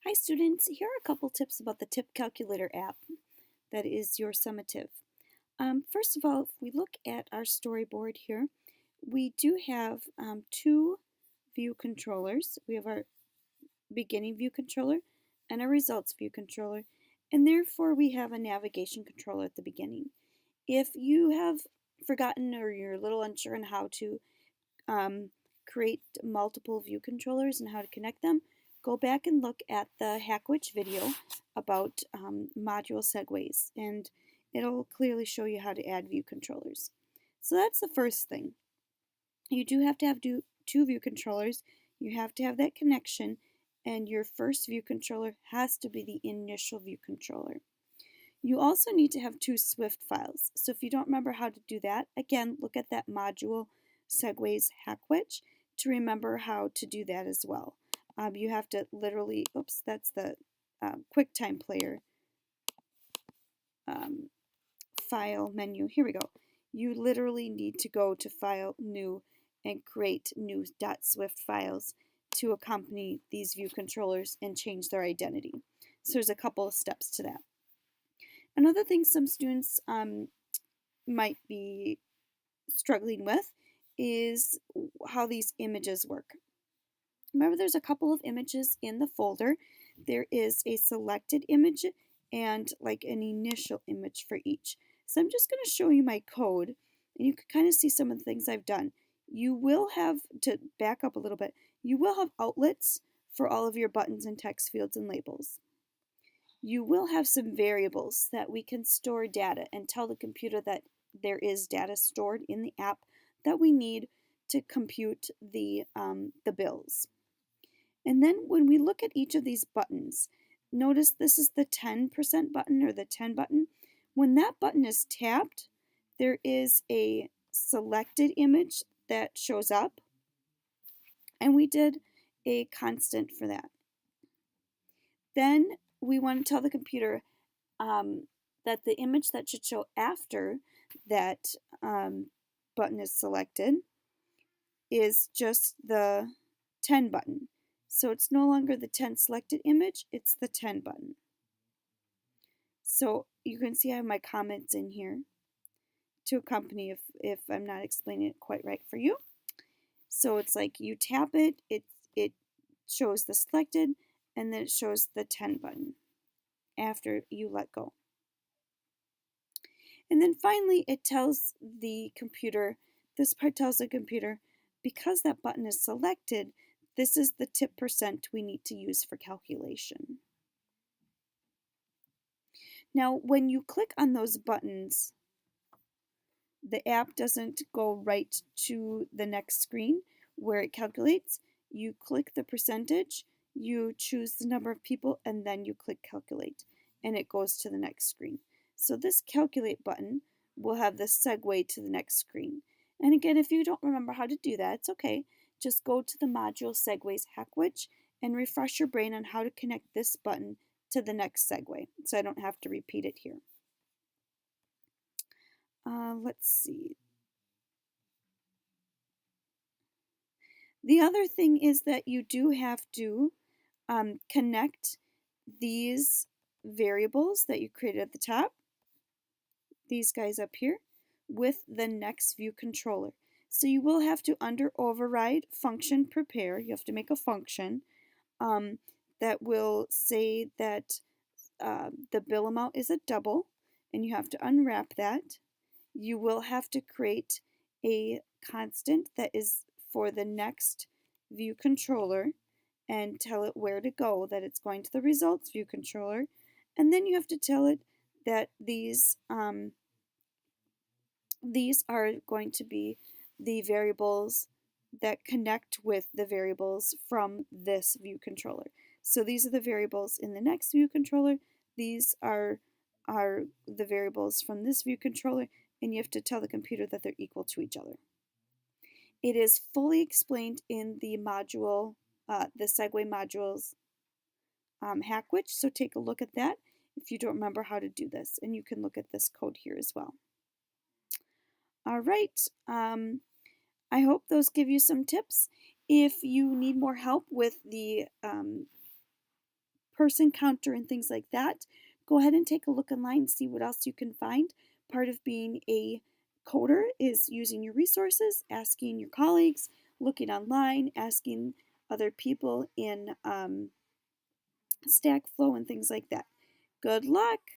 Hi students, here are a couple tips about the Tip Calculator app that is your summative. First of all, if we look at our storyboard here, we do have two view controllers. We have our beginning view controller and a results view controller, and therefore we have a navigation controller at the beginning. If you have forgotten or you're a little unsure on how to create multiple view controllers and how to connect them, go back and look at the Hackwitch video about module segues, and it'll clearly show you how to add view controllers. So that's the first thing. You do have to have two view controllers. You have to have that connection, and your first view controller has to be the initial view controller. You also need to have two Swift files. So if you don't remember how to do that, again, look at that module segues Hackwitch to remember how to do that as well. You have to literally, oops, that's the QuickTime Player file menu. Here we go. You literally need to go to File, New, and create new .swift files to accompany these view controllers and change their identity. So there's a couple of steps to that. Another thing some students might be struggling with is how these images work. Remember, there's a couple of images in the folder. There is a selected image and like an initial image for each. So I'm just going to show you my code, and you can kind of see some of the things I've done. You will have, to back up a little bit, you will have outlets for all of your buttons and text fields and labels. You will have some variables that we can store data and tell the computer that there is data stored in the app that we need to compute the bills. And then when we look at each of these buttons, notice this is the 10% button or the 10 button. When that button is tapped, there is a selected image that shows up, and we did a constant for that. Then we want to tell the computer that the image that should show after that button is selected is just the 10 button. So it's no longer the 10 selected image, it's the 10 button. So you can see I have my comments in here to accompany if I'm not explaining it quite right for you. So it's like you tap it, it shows the selected, and then it shows the 10 button after you let go. And then finally it tells the computer, this part tells the computer, because that button is selected, this is the tip percent we need to use for calculation. Now, when you click on those buttons, the app doesn't go right to the next screen where it calculates. You click the percentage, you choose the number of people, and then you click calculate, and it goes to the next screen. So this calculate button will have the segue to the next screen. And again, if you don't remember how to do that, it's okay. Just go to the module segues Hackwitch and refresh your brain on how to connect this button to the next segue, so I don't have to repeat it here. Let's see. The other thing is that you do have to connect these variables that you created at the top, these guys up here, with the next view controller. So you will have to, under override function prepare, you have to make a function that will say that the bill amount is a double, and you have to unwrap that. You will have to create a constant that is for the next view controller and tell it where to go, that it's going to the results view controller, and then you have to tell it that these are going to be the variables that connect with the variables from this view controller. So these are the variables in the next view controller. These are the variables from this view controller, and you have to tell the computer that they're equal to each other. It is fully explained in the module, the Segue modules Hackwitch, so take a look at that if you don't remember how to do this, and you can look at this code here as well. All right, I hope those give you some tips. If you need more help with the person counter and things like that, go ahead and take a look online and see what else you can find. Part of being a coder is using your resources, asking your colleagues, looking online, asking other people in Stack Flow and things like that. Good luck!